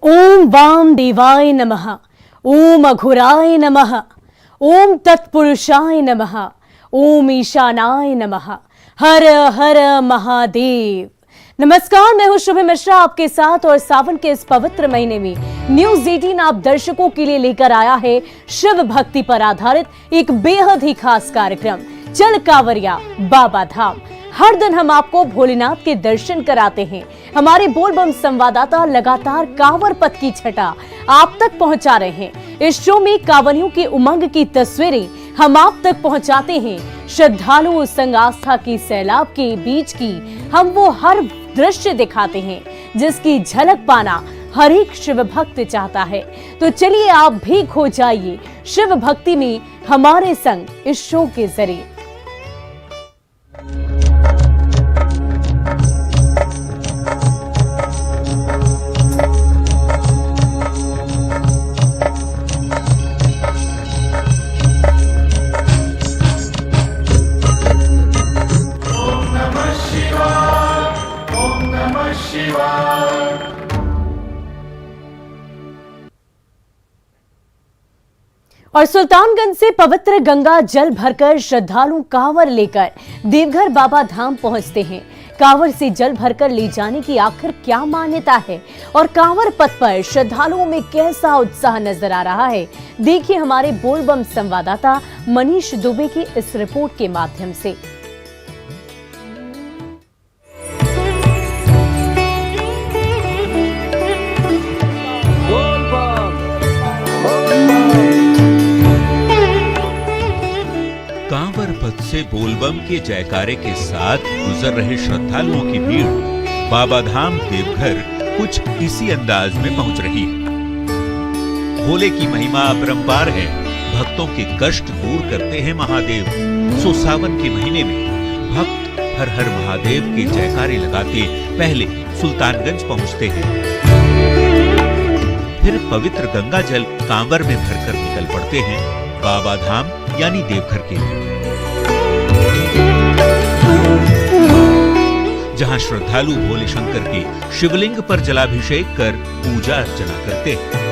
ओम वाम देवाय नमः, ओम अघोराय नमः, ओम तत्पुरुषाय नमः, ओम ईशानाय नमः। हर हर महादेव। नमस्कार, मैं हूं शुभ मिश्रा आपके साथ और सावन के इस पवित्र महीने में न्यूज 18 आप दर्शकों के लिए लेकर आया है शिव भक्ति पर आधारित एक बेहद ही खास कार्यक्रम, चल कांवरिया बाबा धाम। हर दिन हम आपको भोलेनाथ के दर्शन कराते हैं। हमारे बोलबम संवाददाता लगातार कांवर पथ की छटा आप तक पहुंचा रहे हैं। इस शो में कांवरियों की उमंग की तस्वीरें हम आप तक पहुंचाते हैं। श्रद्धालुओं संग आस्था की सैलाब के बीच की हम वो हर दृश्य दिखाते हैं जिसकी झलक पाना हर एक शिव भक्त चाहता है। तो चलिए आप भी खो जाइए शिव भक्ति में हमारे संग इस शो के जरिए। और सुल्तानगंज से पवित्र गंगा जल भरकर श्रद्धालु कांवर लेकर देवघर बाबा धाम पहुंचते हैं। कांवर से जल भरकर ले जाने की आखिर क्या मान्यता है और कांवर पथ पर श्रद्धालुओं में कैसा उत्साह नजर आ रहा है, देखिए हमारे बोलबम संवाददाता मनीष दुबे की इस रिपोर्ट के माध्यम से। कांवर पथ से बोलबम के जयकारे के साथ गुजर रहे श्रद्धालुओं की भीड़ बाबा धाम देवघर कुछ इसी अंदाज में पहुंच रही है। भोले की महिमा अपरंपार है, भक्तों के कष्ट दूर करते हैं महादेव। सो सावन के महीने में भक्त हर हर महादेव के जयकारे लगाते पहले सुल्तानगंज पहुंचते हैं, फिर पवित्र गंगा जल कांवर में भरकर निकल पड़ते हैं बाबा धाम यानी देवघर के लिए, जहां श्रद्धालु भोले शंकर के शिवलिंग पर जलाभिषेक कर पूजा अर्चना करते हैं।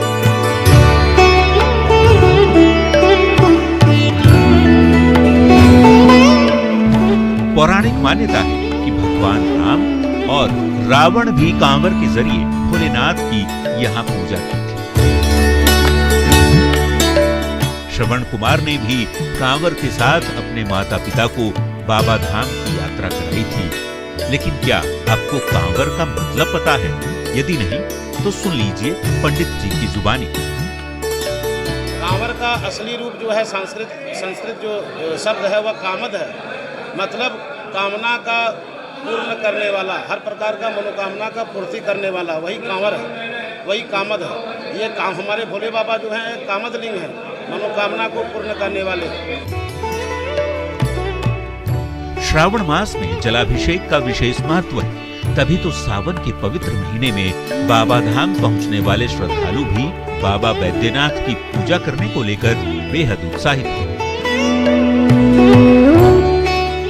पौराणिक मान्यता है कि भगवान राम और रावण भी कांवर के जरिए भोलेनाथ की यहाँ पूजा की थी। श्रवण कुमार ने भी कांवर के साथ अपने माता पिता को बाबा धाम की यात्रा कराई थी। लेकिन क्या आपको कांवर का मतलब पता है? यदि नहीं तो सुन लीजिए पंडित जी की जुबानी। कांवर का असली रूप जो है संस्कृत जो शब्द है वह कामद है, मतलब कामना का पूर्ण करने वाला, हर प्रकार का मनोकामना का पूर्ति करने वाला, वही कांवर है, वही कामद है। ये काम हमारे भोले बाबा जो हैं कामद लिंग है, मनोकामना को पूर्ण करने वाले। श्रावण मास में जलाभिषेक का विशेष महत्व है, तभी तो सावन के पवित्र महीने में बाबा धाम पहुंचने वाले श्रद्धालु भी बाबा बैद्यनाथ की पूजा करने को लेकर बेहद उत्साहित हैं।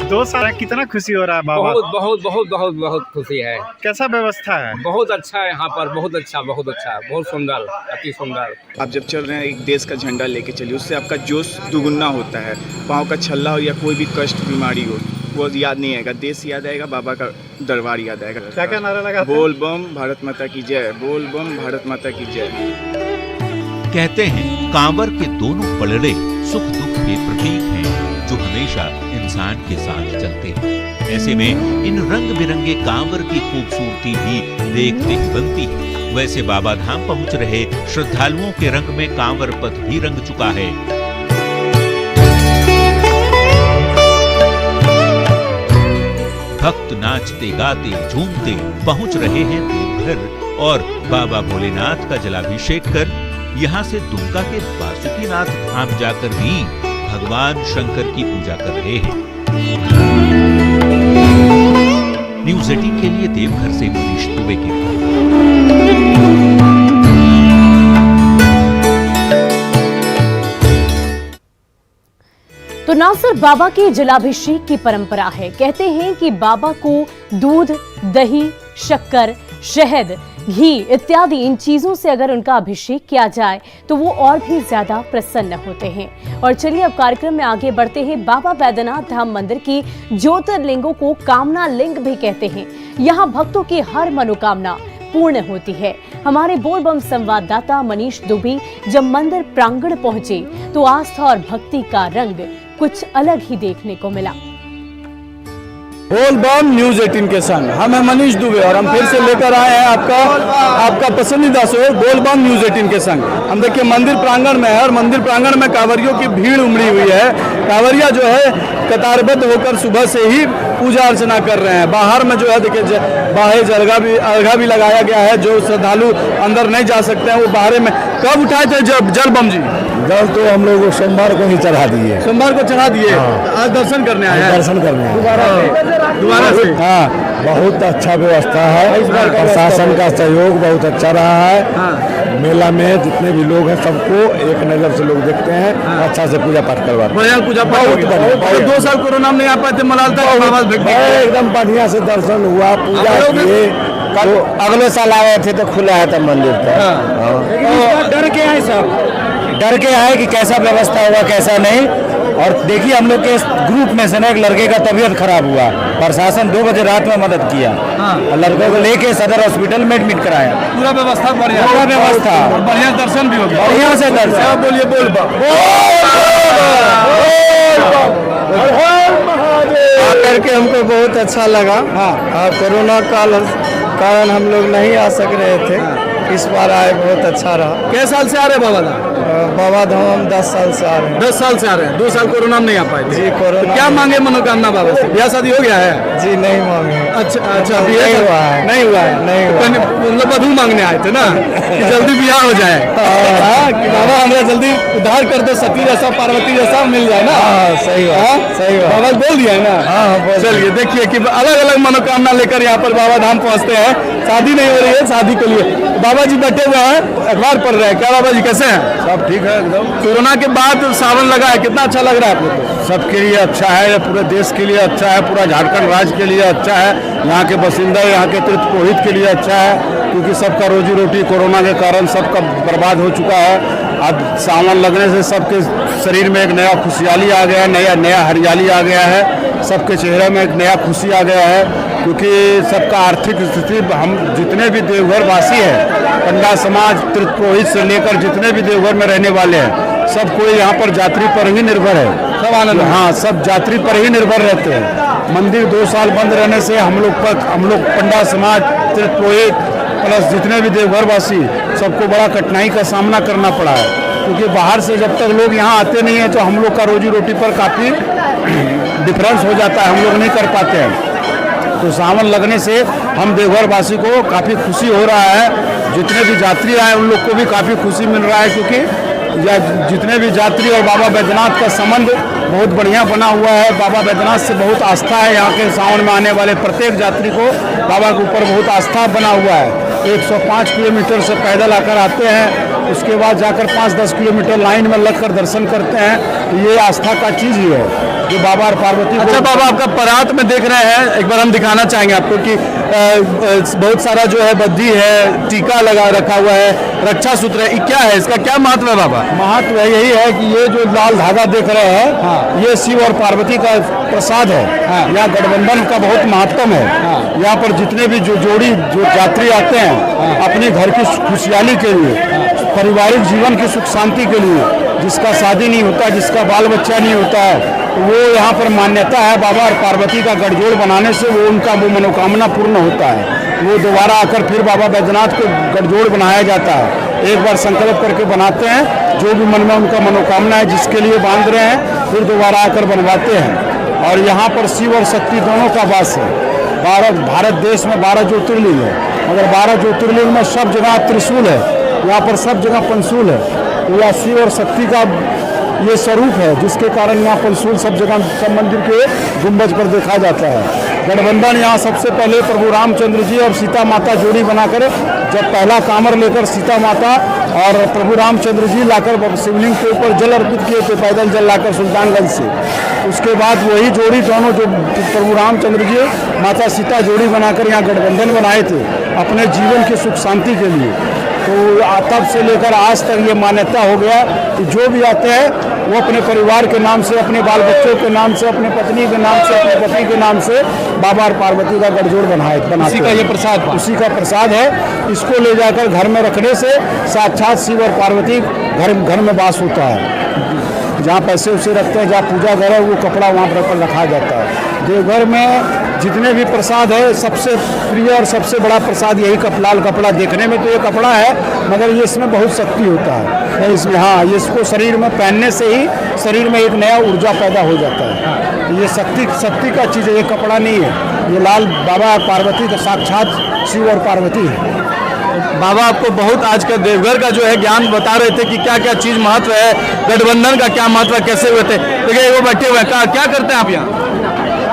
दो साल कितना खुशी हो रहा है बाबा? बहुत बहुत बहुत बहुत बहुत खुशी है। कैसा व्यवस्था है? बहुत अच्छा है यहाँ पर, बहुत अच्छा, बहुत सुंदर, अति सुंदर। आप जब चल रहे हैं एक देश का झंडा लेके चलिए, उससे आपका जोश दुगुना होता है। पाँव का छल्ला हो या कोई भी कष्ट बीमारी हो वो याद नहीं आएगा, देश याद आएगा, बाबा का दरबार याद आएगा। क्या क्या नारा लगा? बोल बम भारत माता की जय, बोल बम भारत माता की जय। कहते हैं कांवर के दोनों पलड़े सुख दुख के प्रतीक हैं जो हमेशा इंसान के साथ चलते हैं। ऐसे में इन रंग बिरंगे कांवर की खूबसूरती भी देखते ही बनती है। वैसे बाबा धाम पहुंच रहे श्रद्धालुओं के रंग में कांवर पथ भी रंग चुका है। भक्त नाचते गाते झूमते पहुंच रहे हैं देवघर और बाबा भोलेनाथ का जलाभिषेक कर यहाँ से दुमका के बासुकीनाथ धाम जाकर भी भगवान शंकर की पूजा कर रहे हैं। न्यूज 18 के लिए देवघर से मनीष दुबे की तो ना सिर्फ बाबा के जलाभिषेक की परंपरा है, कहते हैं कि बाबा को दूध, दही, शक्कर, शहद, घी इत्यादि इन चीजों से अगर उनका अभिषेक किया जाए तो वो और भी ज्यादा प्रसन्न होते हैं। और चलिए अब कार्यक्रम में आगे बढ़ते हैं। बाबा बैद्यनाथ धाम मंदिर की ज्योतिर्लिंगों को कामना लिंग भी कहते हैं। यहाँ भक्तों की हर मनोकामना पूर्ण होती है। हमारे बोलबम संवाददाता मनीष दुबे जब मंदिर प्रांगण पहुंचे तो आस्था और भक्ति का रंग कुछ अलग ही देखने को मिला। बोलबम न्यूज 18 के संग हम हैं मनीष दुबे और हम फिर से लेकर आए हैं आपका पसंदीदा शो बोलबम न्यूज 18 के संग। हम देखिए मंदिर प्रांगण में है और मंदिर प्रांगण में कांवरियों की भीड़ उमड़ी हुई है। कांवरिया जो है कतारबद्ध होकर सुबह से ही पूजा अर्चना कर रहे हैं। बाहर में जो है देखिए बाहर अर्घा भी लगाया गया है। जो श्रद्धालु अंदर नहीं जा सकते हैं वो बाहर में। कब उठाए थे जल बम जी? जल तो हम लोग सोमवार को ही चढ़ा दिए। सोमवार को चढ़ा दिए। आज दर्शन करने आए हैं। दर्शन करने दोबारा से। हाँ, बहुत अच्छा व्यवस्था है। प्रशासन का सहयोग बहुत अच्छा रहा है। मेला में जितने भी लोग हैं सबको एक नजर से लोग देखते हैं। अच्छा से पूजा पाठ करवाते हैं। बढ़िया पूजा पाठ। 2 साल कोरोना में आ पाए थे मलालता एकदम बढ़िया से दर्शन हुआ, पूजा किए। तो अगले साल आए थे तो खुला है तब मंदिर का। डर के आए सब? डर के आए कि कैसा व्यवस्था होगा कैसा नहीं। और देखिए हम लोग के ग्रुप में से ना एक लड़के का तबीयत खराब हुआ। प्रशासन 2 बजे रात में मदद किया और लड़के को लेके सदर हॉस्पिटल में एडमिट कराया। पूरा व्यवस्था बढ़िया। पूरा व्यवस्था बढ़िया दर्शन भी हो गया। बढ़िया से दर्शन। बोलिए बोल करके हमको बहुत अच्छा लगा। कोरोना काल कारण हम लोग नहीं आ सक रहे थे, इस बार आए, बहुत अच्छा रहा। कितने साल से आ रहे बाबा धाम? बाबा धाम हम 10 साल से आ रहे हैं। 10 साल से आ रहे हैं। 2 साल कोरोना में नहीं आ पाए थे। जी कोरोना। तो क्या मांगे मनोकामना बाबा से? ब्याह शादी हो गया है? जी नहीं मांगे। अच्छा नहीं हुआ है। नहीं हुआ है। नहीं हुआ। मतलब वधू मांगने आए थे ना कि जल्दी ब्याह हो जाए। कि बाबा हमें जल्दी उद्धार कर दो, सती जैसा पार्वती जैसा मिल जाए ना। सही बात, सही बात। बाबा बोल दिया है ना। चलिए देखिए कि अलग अलग मनोकामना लेकर यहाँ पर बाबा धाम पहुँचते हैं। शादी नहीं हो रही है, शादी के लिए बाबा जी बैठे हुए हैं, अखबार पढ़ रहे हैं। क्या बाबा जी कैसे हैं? सब ठीक है एकदम। कोरोना के बाद सावन लगा है, कितना अच्छा लग रहा है आपको? सबके लिए अच्छा है, पूरे देश के लिए अच्छा है, पूरा झारखंड राज्य के लिए अच्छा है, यहाँ के बासिंदा, यहाँ के तीर्थ पुरोहित के लिए अच्छा है। क्योंकि सबका रोजी रोटी कोरोना के कारण सबका बर्बाद हो चुका है। अब सावन लगने से सबके शरीर में एक नया खुशहाली आ गया है, नया हरियाली आ गया है। सबके चेहरे में एक नया खुशी आ गया है। क्योंकि सबका आर्थिक स्थिति, हम जितने भी देवघर वासी हैं, पंडा समाज, तीर्थ पुरोहित से लेकर जितने भी देवघर में रहने वाले हैं, सब कोई यहाँ पर यात्री पर ही निर्भर है। सब आनंद। हाँ, सब यात्री पर ही निर्भर रहते हैं। मंदिर 2 साल बंद रहने से हम लोग पंडा समाज, तीर्थ पुरोहित प्लस जितने भी देवघर वासी, सबको बड़ा कठिनाई का सामना करना पड़ा है। क्योंकि बाहर से जब तक लोग यहाँ आते नहीं हैं तो हम लोग का रोजी रोटी पर काफ़ी डिफरेंस हो जाता है, हम लोग नहीं कर पाते हैं। तो सावन लगने से हम देवघर वासी को काफ़ी खुशी हो रहा है। जितने भी यात्री आए उन लोग को भी काफ़ी खुशी मिल रहा है। क्योंकि जितने भी यात्री और बाबा बैद्यनाथ का संबंध बहुत बढ़िया बना हुआ है। बाबा बैद्यनाथ से बहुत आस्था है। यहाँ के सावन में आने वाले प्रत्येक यात्री को बाबा के ऊपर बहुत आस्था बना हुआ है। 105 किलोमीटर से पैदल आकर आते हैं, उसके बाद जाकर 5-10 किलोमीटर लाइन में लगकर दर्शन करते हैं। तो ये आस्था का चीज़ ही है जो बाबा और पार्वती। अच्छा बाबा, आपका परात में देख रहे हैं, एक बार हम दिखाना चाहेंगे आपको कि बहुत सारा जो है बद्धी है, टीका लगा रखा हुआ है, रक्षा सूत्र है। क्या है इसका, क्या महत्व है बाबा? महत्व यही है कि ये जो लाल धागा देख रहे हैं, ये शिव और पार्वती का प्रसाद है। यहाँ गठबंधन का बहुत महत्व है। यहाँ पर जितने भी जो यात्री आते हैं अपने घर की खुशहाली के लिए, पारिवारिक जीवन की सुख शांति के लिए, जिसका शादी नहीं होता, जिसका बाल बच्चा नहीं होता है, वो यहाँ पर मान्यता है बाबा और पार्वती का गठजोड़ बनाने से वो उनका वो मनोकामना पूर्ण होता है। वो दोबारा आकर फिर बाबा बैद्यनाथ को गठजोड़ बनाया जाता है। एक बार संकल्प करके बनाते हैं, जो भी मन में उनका मनोकामना है जिसके लिए बांध रहे हैं, फिर दोबारा आकर बनवाते हैं। और यहाँ पर शिव और शक्ति दोनों का वास है। भारत देश में 12 ज्योतिर्लिंग है, मगर 12 ज्योतिर्लिंग में सब जगह त्रिशूल है, यहाँ पर सब जगह पंशूल है। तो यह शिव और शक्ति का ये स्वरूप है, जिसके कारण यहाँ पंशूल सब जगह सब मंदिर के गुंबज पर देखा जाता है। गठबंधन यहाँ सबसे पहले प्रभु रामचंद्र जी और सीता माता जोड़ी बनाकर जब पहला कांवर लेकर सीता माता और प्रभु रामचंद्र जी लाकर शिवलिंग के ऊपर जल अर्पित किए थे, पैदल जल लाकर सुल्तानगंज से। उसके बाद वही जोड़ी दोनों जो प्रभु रामचंद्र जी माता सीता जोड़ी बनाकर यहाँ गठबंधन बनाए थे अपने जीवन की सुख शांति के लिए। तो तब से लेकर आज तक ये मान्यता हो गया कि जो भी आते हैं वो अपने परिवार के नाम से, अपने बाल बच्चों के नाम से, अपने पत्नी के नाम से, अपने पति के नाम से बाबा और पार्वती का गठजोड़ बनाते हैं। उसी का प्रसाद है। इसको ले जाकर घर में रखने से साक्षात शिव और पार्वती घर में वास होता है। जहाँ पैसे उसे रखते हैं, जहाँ पूजा घर है, वो कपड़ा वहाँ पर रखा जाता है। देवघर में जितने भी प्रसाद है सबसे प्रिय और सबसे बड़ा प्रसाद यही लाल कपड़ा। देखने में तो ये कपड़ा है मगर ये इसमें बहुत शक्ति होता है। इसमें हाँ, ये इसको शरीर में पहनने से ही शरीर में एक नया ऊर्जा पैदा हो जाता है। तो ये शक्ति का चीज़ है, ये कपड़ा नहीं है। ये लाल बाबा पार्वती का साक्षात शिव और पार्वती है। बाबा आपको बहुत आज का देवघर का जो है ज्ञान बता रहे थे कि क्या क्या चीज़ महत्व है, गठबंधन का क्या महत्व, कैसे हुए थे। देखिए वो बैठे हुए हैं, क्या करते हैं आप यहाँ?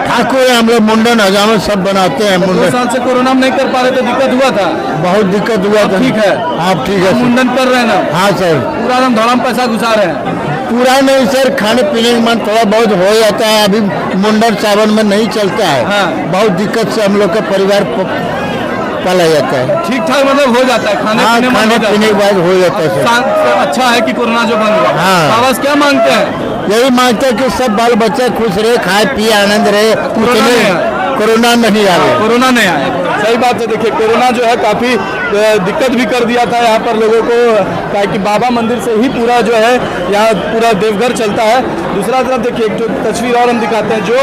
ठाकुर हम लोग मुंडन हजामत सब बनाते हैं। 2 साल से कोरोना में नहीं कर पा रहे थे, दिक्कत हुआ था? बहुत दिक्कत हुआ था। ठीक है, आप ठीक है? मुंडन कर रहे हैं ना? हाँ सर। पूरा एकदम धड़ाम पैसा घुसा रहे हैं? पूरा नहीं सर, खाने पीने का मन थोड़ा बहुत हो जाता है। अभी मुंडन सावन में नहीं चलता है। हाँ। बहुत दिक्कत से हम लोग का परिवार पाला जाता है। ठीक ठाक मतलब हो जाता है, खाने पीने के बाद हो जाता है सर। अच्छा है कि कोरोना जो बंद हुआ। हाँ। बाबा क्या मांगते हैं? यही मांगते हैं कि सब बाल बच्चे खुश रहे, खाए पिए आनंद रहे, कोरोना नहीं आए। कोरोना नहीं आए, सही बात है। देखिए कोरोना जो है काफ़ी दिक्कत भी कर दिया था यहाँ पर लोगों को, ताकि बाबा मंदिर से ही पूरा जो है यहाँ पूरा देवघर चलता है। दूसरा तरफ देखिए एक जो तस्वीर और हम दिखाते हैं, जो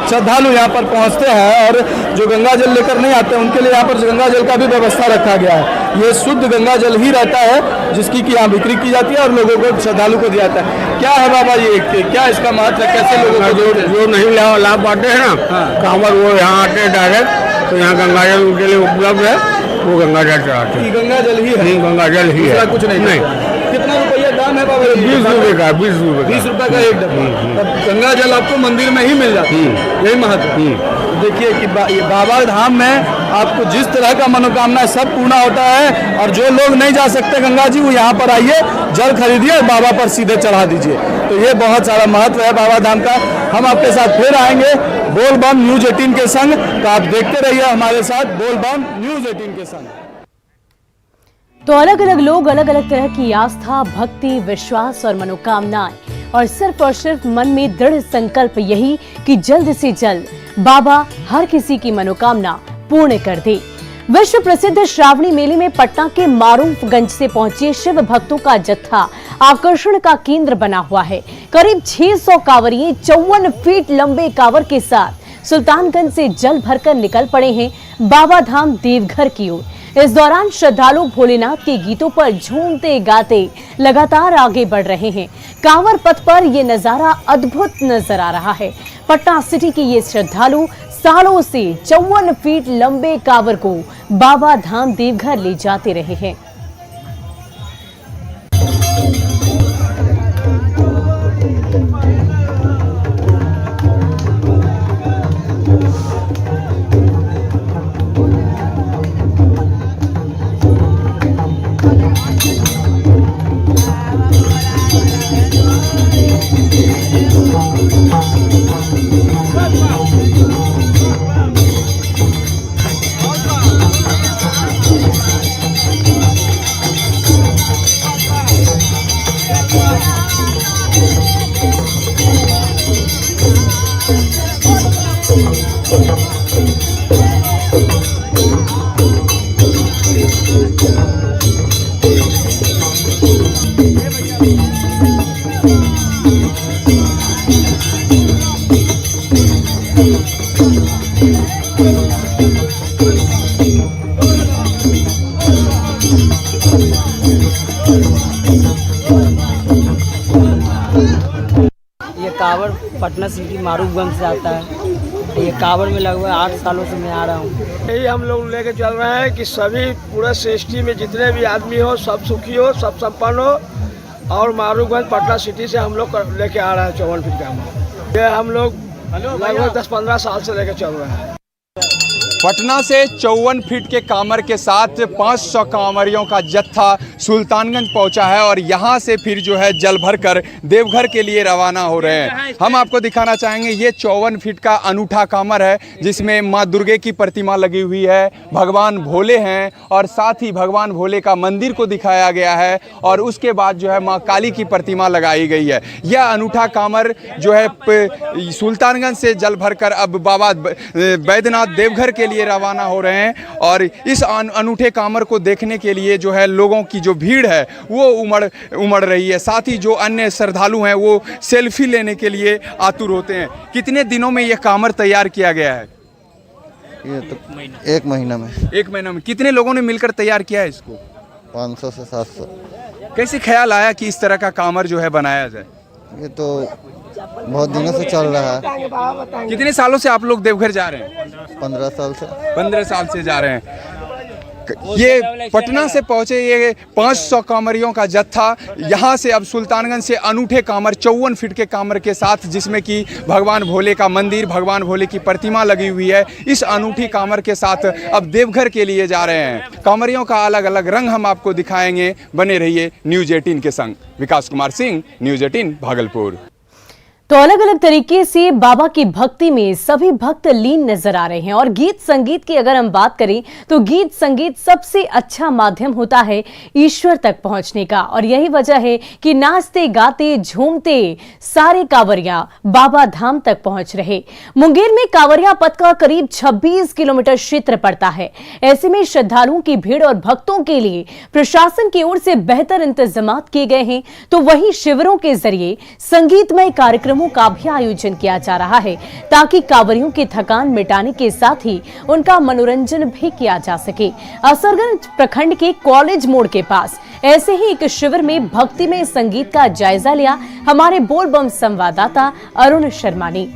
श्रद्धालु यहाँ पर पहुँचते हैं और जो गंगा जल लेकर नहीं आते हैं उनके लिए यहाँ पर गंगा जल का भी व्यवस्था रखा गया है। ये शुद्ध गंगा जल ही रहता है जिसकी कि यहाँ बिक्री की जाती है और लोगों को श्रद्धालु को दिया जाता है। क्या है बाबा ये, क्या इसका महत्व है, कैसे लोगों को जो नहीं लाभ पाते हैं ना कांवर, वो यहाँ आते हैं डायरेक्ट, तो यहाँ गंगा जल उनके लिए उपलब्ध है, वो गंगा जल चढ़ाते हैं। गंगा जल ही है? गंगा जल ही है, कुछ नहीं। कितना रुपया दाम है बाबा? 20 रुपये का। 20 रुपये का एक डब्बा। तब गंगा जल आपको मंदिर में ही मिल जाता है, यही महत्व। देखिए कि बाबा धाम में आपको जिस तरह का मनोकामना सब पूर्ण होता है। और जो लोग नहीं जा सकते गंगा जी, वो यहाँ पर आइए, जल खरीदिए और बाबा पर सीधे चढ़ा दीजिए। तो ये बहुत सारा महत्व है बाबा धाम का। हम आपके साथ फिर आएंगे बोल बम न्यूज़ 18 के संग, तो आप देखते रहिए हमारे साथ बोल बम न्यूज़ 18 के संग। तो अलग अलग लोग अलग अलग तरह की आस्था, भक्ति, विश्वास और मनोकामनाएं, और सिर्फ मन में दृढ़ संकल्प यही कि जल्द से जल्द बाबा हर किसी की मनोकामना पूर्ण कर दे। विश्व प्रसिद्ध श्रावणी मेले में पटना के मारूफगंज से पहुंचे शिव भक्तों का जत्था आकर्षण का केंद्र बना हुआ है। करीब 600 कांवरिये 54 फीट लंबे कांवर के साथ सुल्तानगंज से जल भरकर निकल पड़े हैं बाबा धाम देवघर की ओर। इस दौरान श्रद्धालु भोलेनाथ के गीतों पर झूमते गाते लगातार आगे बढ़ रहे हैं। कांवर पथ पर यह नजारा अद्भुत नजर आ रहा है। पटना सिटी के ये श्रद्धालु सालों से 54 फीट लंबे कांवर को बाबा धाम देवघर ले जाते रहे हैं। ये कांवड़ पटना सिटी मारूफगंज से आता है। ये कांवड़ में लगभग 8 सालों से मैं आ रहा हूँ। यही हम लोग लेके चल रहे हैं कि सभी पूरे सृष्टि में जितने भी आदमी हो सब सुखी हो, सब संपन्न हो। और मारूफगंज पटना सिटी से हम लोग लेके आ रहे हैं 54 फीट का। ये हम लोग लगभग 10-15 साल से लेके चल रहे हैं। पटना से 54 फीट के कांवर के साथ 500 कांवरियों का जत्था सुल्तानगंज पहुंचा है और यहां से फिर जो है जल भरकर देवघर के लिए रवाना हो रहे हैं। हम आपको दिखाना चाहेंगे ये 54 फीट का अनूठा कांवर है जिसमें मां दुर्गे की प्रतिमा लगी हुई है, भगवान भोले हैं और साथ ही भगवान भोले का मंदिर को दिखाया गया है और उसके बाद जो है मां काली की प्रतिमा लगाई गई है। यह अनूठा कांवर जो है सुल्तानगंज से जल भरकर अब बाबा बैद्यनाथ देवघर के लिए रवाना हो रहे हैं और इस अनूठे कांवर को देखने के लिए जो है लोगों की जो भीड़ है वो उमड़ रही है। साथ ही जो अन्य श्रद्धालु हैं वो सेल्फी लेने के लिए आतुर होते हैं। कितने दिनों में यह कांवर तैयार किया गया है? ये तो एक महीना में। एक महीना में। कितने लोगों ने मिलकर तैयार किया है इसको? 500 से 700। कैसे ख्याल आया कि इस तरह का कांवर जो है बनाया जाए? ये तो बहुत दिनों से चल रहा है। कितने सालों से आप लोग देवघर जा रहे हैं? 15 साल से। 15 साल से जा रहे हैं। ये पटना से पहुंचे ये 500 कांवरियों का जत्था यहाँ से अब सुल्तानगंज से अनूठे कांवर 54 फीट के कांवर के साथ जिसमें कि भगवान भोले का मंदिर, भगवान भोले की प्रतिमा लगी हुई है, इस अनूठी कांवर के साथ अब देवघर के लिए जा रहे हैं। कांवरियों का अलग अलग रंग हम आपको दिखाएंगे। बने रहिए न्यूज़ 18 के संग। विकास कुमार सिंह, न्यूज़ 18 भागलपुर। तो अलग अलग तरीके से बाबा की भक्ति में सभी भक्त लीन नजर आ रहे हैं और गीत संगीत की अगर हम बात करें तो गीत संगीत सबसे अच्छा माध्यम होता है ईश्वर तक पहुंचने का और यही वजह है कि नाचते गाते झूमते सारे कांवरिया बाबा धाम तक पहुंच रहे। मुंगेर में कांवरिया पथ का करीब 26 किलोमीटर क्षेत्र पड़ता है। ऐसे में श्रद्धालुओं की भीड़ और भक्तों के लिए प्रशासन की ओर से बेहतर इंतजाम किए गए हैं तो वहीं शिविरों के जरिए संगीतमय कार्यक्रम का भी आयोजन किया जा रहा है ताकि कांवरियों की थकान मिटाने के साथ ही उनका मनोरंजन भी किया जा सके। असरगंज प्रखंड के कॉलेज मोड़ के पास ऐसे ही एक शिविर में भक्ति में संगीत का जायजा लिया हमारे बोलबम संवाददाता अरुण शर्मा ने।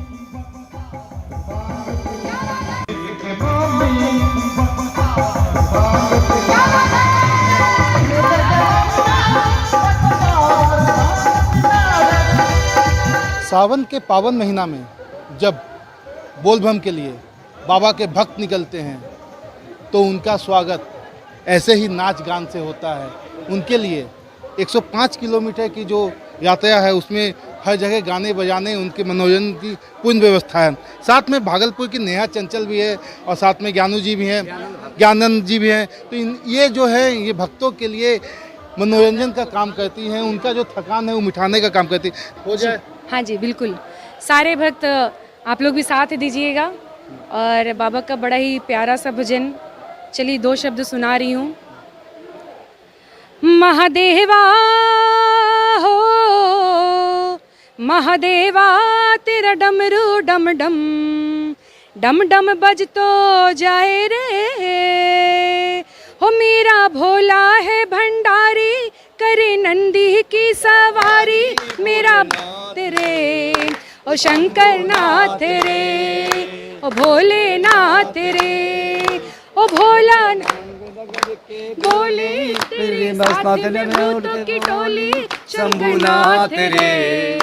सावन के पावन महीना में जब बोलबम के लिए बाबा के भक्त निकलते हैं तो उनका स्वागत ऐसे ही नाच गान से होता है। उनके लिए 105 किलोमीटर की जो यात्रा है उसमें हर जगह गाने बजाने उनके मनोरंजन की पूर्ण व्यवस्था है। साथ में भागलपुर की नेहा चंचल भी है और साथ में ज्ञानू जी भी हैं, ज्ञानंद जी भी हैं। तो ये जो है ये भक्तों के लिए मनोरंजन का काम करती हैं, उनका जो थकान है वो मिटाने का काम करती है। हो जाए। हाँ जी बिल्कुल, सारे भक्त आप लोग भी साथ दीजिएगा और बाबा का बड़ा ही प्यारा सा भजन, चलिए 2 शब्द सुना रही हूँ। महादेवा हो महादेवा तेरा डमरू डम डम डम डम बज तो जाए रे हो मेरा भोला है भंडारी करे नंदी की सवारी मेरा तेरे ओ शंकर नाथ रे ओ भोलेनाथ रे ओ भोला बोले तेरे साथ में भूतों की टोली शंभुनाथ रे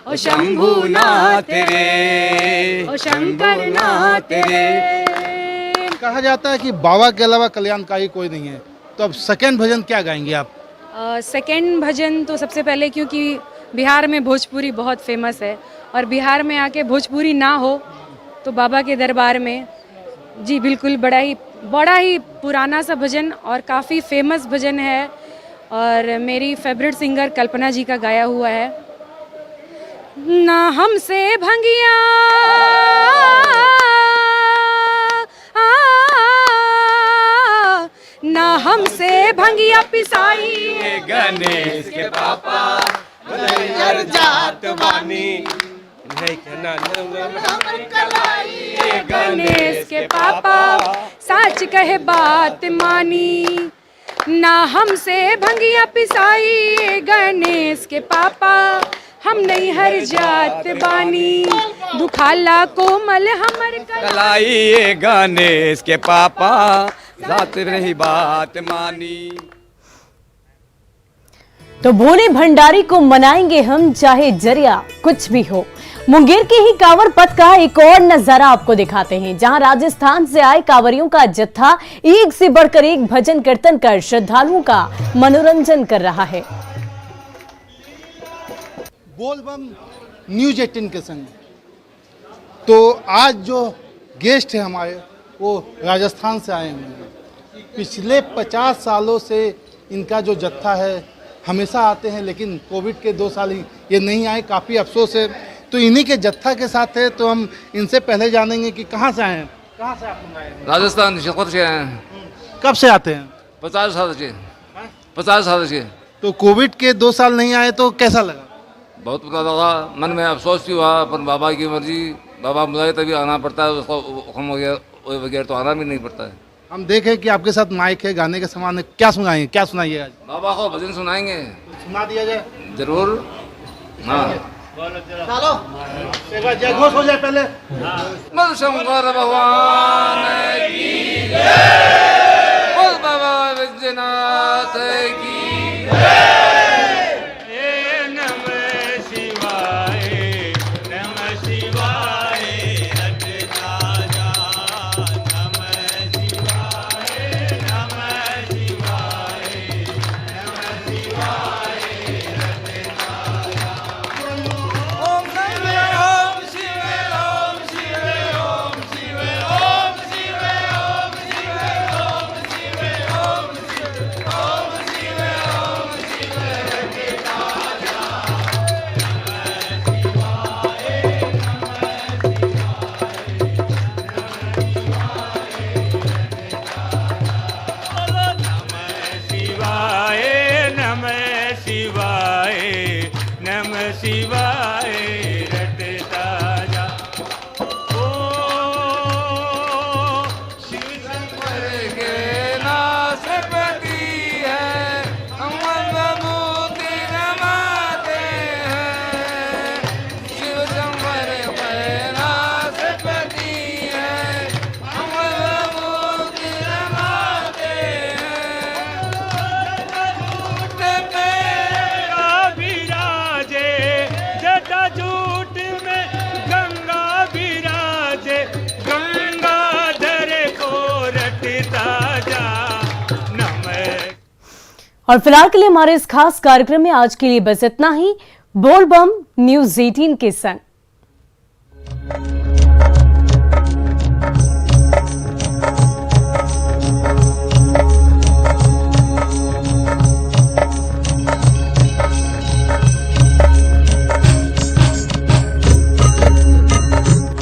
ओ शंभुनाथ रे ओ शंकर नाथ रे। कहा जाता है कि बाबा के अलावा कल्याणकारी कोई नहीं है, तो अब सेकंड भजन क्या गाएंगे आप? सेकंड भजन तो सबसे पहले क्योंकि बिहार में भोजपुरी बहुत फेमस है और बिहार में आके भोजपुरी ना हो तो बाबा के दरबार में जी बिल्कुल बड़ा ही पुराना सा भजन और काफ़ी फेमस भजन है और मेरी फेवरेट सिंगर कल्पना जी का गाया हुआ है। ना हमसे भंगिया ना हमसे भंगिया पिसाई गणेश के पापा हर जात बानी गणेश के पापा सच कहे बात मानी ना हमसे भंगिया पिसाई गणेश के पापा हम नहीं हर जात बानी दुखाला कोमल हमर कलाई गणेश के पापा जात नहीं बात मानी। तो भोले भंडारी को मनाएंगे हम चाहे जरिया कुछ भी हो। मुंगेर के ही कांवर पथ का एक और नजारा आपको दिखाते हैं, जहां राजस्थान से आए कांवरियों का जत्था एक से बढ़कर एक भजन कीर्तन कर श्रद्धालुओं का मनोरंजन कर रहा है। बोलबम न्यूज 18 के संग तो आज जो गेस्ट है हमारे वो राजस्थान से आए हुए हैं। पिछले 50 सालों से इनका जो जत्था है हमेशा आते हैं, लेकिन कोविड के 2 साल ही ये नहीं आए, काफ़ी अफसोस है। तो इन्हीं के जत्था के साथ है, तो हम इनसे पहले जानेंगे कि कहाँ से आए हैं। कहाँ से आप आए हैं? राजस्थान से आए हैं। कब से आते हैं? 50 साल से। 50 साल से। तो कोविड के 2 साल नहीं आए तो कैसा लगा? बहुत बुरा लगा, मन में अफसोस भी हुआ, पर बाबा की मर्जी, बाबा बुलाए तभी आना पड़ता है, उसको हुक्म वगैरह तो आना भी नहीं पड़ता है। हम देखें कि आपके साथ माइक है, गाने का सामान है, क्या सुनाएंगे? क्या सुनाइए आज? बाबा को भजन सुनाएंगे। सुना दिया जाए? जरूर। हाँ चलो एक बार जय घोष हो जाए पहले। बोल शंकर भगवान की जय, बोल बाबा विद्यानाथ की जय। और फिलहाल के लिए हमारे इस खास कार्यक्रम में आज के लिए बस इतना ही। बोलबम न्यूज 18 के संग।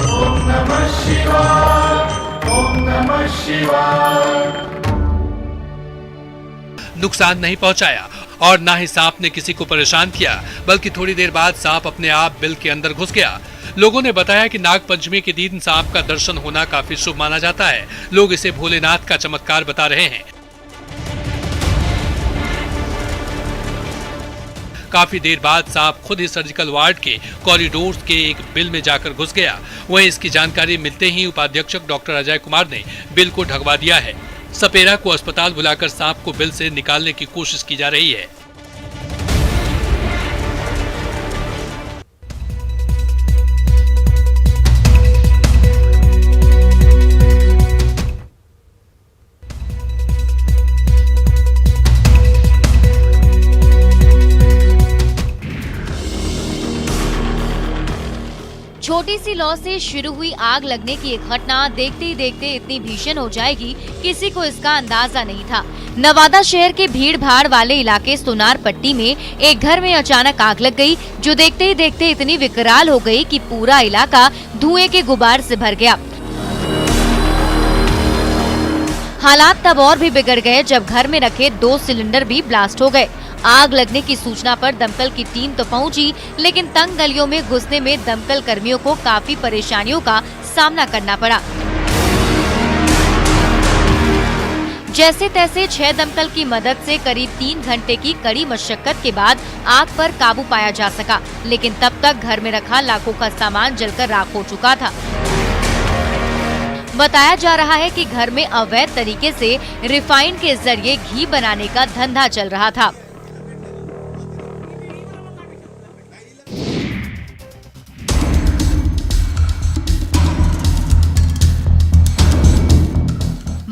ओम नमः शिवाय, ओम नमः शिवाय। नुकसान नहीं पहुंचाया और ना ही सांप ने किसी को परेशान किया, बल्कि थोड़ी देर बाद सांप अपने आप बिल के अंदर घुस गया। लोगों ने बताया कि नाग पंचमी के दिन सांप का दर्शन होना काफी शुभ माना जाता है। लोग इसे भोलेनाथ का चमत्कार बता रहे हैं। काफी देर बाद सांप खुद ही सर्जिकल वार्ड के कॉरिडोर के एक बिल में जाकर घुस गया। वहीं इसकी जानकारी मिलते ही उपाधीक्षक डॉक्टर अजय कुमार ने बिल को ढकवा दिया है। सपेरा को अस्पताल बुलाकर सांप को बिल से निकालने की कोशिश की जा रही है। छोटी सी लौ से शुरू हुई आग लगने की एक घटना देखते ही देखते इतनी भीषण हो जाएगी, किसी को इसका अंदाजा नहीं था। नवादा शहर के भीड़ भाड़ वाले इलाके सोनार पट्टी में एक घर में अचानक आग लग गई, जो देखते ही देखते इतनी विकराल हो गई कि पूरा इलाका धुएं के गुबार से भर गया। हालात तब और भी बिगड़ गए जब घर में रखे 2 सिलेंडर भी ब्लास्ट हो गए। आग लगने की सूचना पर दमकल की टीम तो पहुंची, लेकिन तंग गलियों में घुसने में दमकल कर्मियों को काफी परेशानियों का सामना करना पड़ा। जैसे तैसे 6 दमकल की मदद से करीब 3 घंटे की कड़ी मशक्कत के बाद आग पर काबू पाया जा सका, लेकिन तब तक घर में रखा लाखों का सामान जलकर राख हो चुका था। बताया जा रहा है कि घर में अवैध तरीके से रिफाइंड के जरिए घी बनाने का धंधा चल रहा था।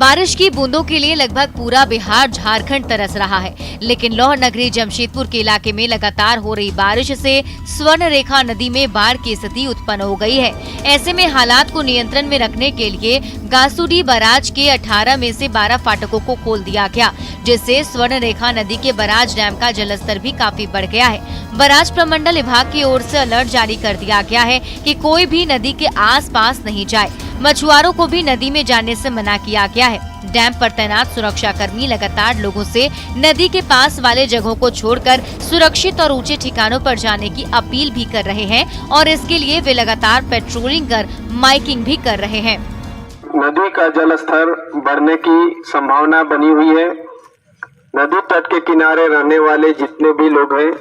बारिश की बूंदों के लिए लगभग पूरा बिहार झारखंड तरस रहा है, लेकिन लौह नगरी जमशेदपुर के इलाके में लगातार हो रही बारिश से स्वर्ण रेखा नदी में बाढ़ की स्थिति उत्पन्न हो गई है। ऐसे में हालात को नियंत्रण में रखने के लिए गासूडी बराज के 18 में से 12 फाटकों को खोल दिया गया, जिससे स्वर्ण रेखा नदी के बराज डैम का जलस्तर भी काफी बढ़ गया है। बराज प्रमंडल विभाग की ओर से अलर्ट जारी कर दिया गया है कि कोई भी नदी के आसपास नहीं जाए। मछुआरों को भी नदी में जाने से मना किया गया है। डैम पर तैनात सुरक्षा कर्मी लगातार लोगों से नदी के पास वाले जगहों को छोड़कर सुरक्षित और ऊंचे ठिकानों पर जाने की अपील भी कर रहे हैं और इसके लिए वे लगातार पेट्रोलिंग कर माइकिंग भी कर रहे हैं। नदी का जल स्तर बढ़ने की संभावना बनी हुई है। नदी तट के किनारे रहने वाले जितने भी लोग हैं,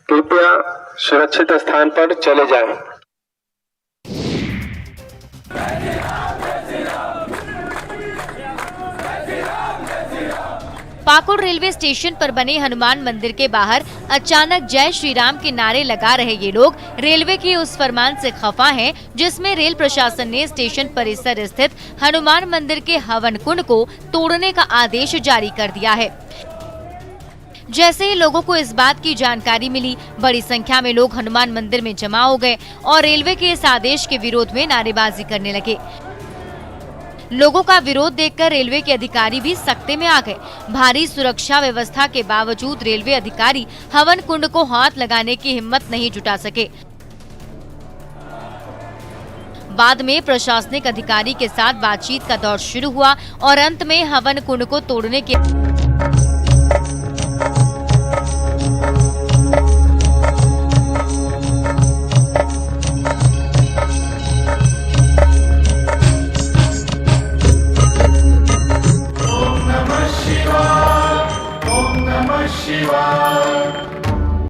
कृपया सुरक्षित स्थान पर चले जाएं। पाकुड़ रेलवे स्टेशन पर बने हनुमान मंदिर के बाहर अचानक जय श्री राम के नारे लगा रहे ये लोग रेलवे के उस फरमान से खफा हैं, जिसमें रेल प्रशासन ने स्टेशन परिसर स्थित हनुमान मंदिर के हवन कुंड को तोड़ने का आदेश जारी कर दिया है। जैसे ही लोगों को इस बात की जानकारी मिली, बड़ी संख्या में लोग हनुमान मंदिर में जमा हो गए और रेलवे के इस आदेश के विरोध में नारेबाजी करने लगे। लोगों का विरोध देखकर रेलवे के अधिकारी भी सख्ते में आ गए। भारी सुरक्षा व्यवस्था के बावजूद रेलवे अधिकारी हवन कुंड को हाथ लगाने की हिम्मत नहीं जुटा सके। बाद में प्रशासनिक अधिकारी के साथ बातचीत का दौर शुरू हुआ और अंत में हवन कुंड को तोड़ने के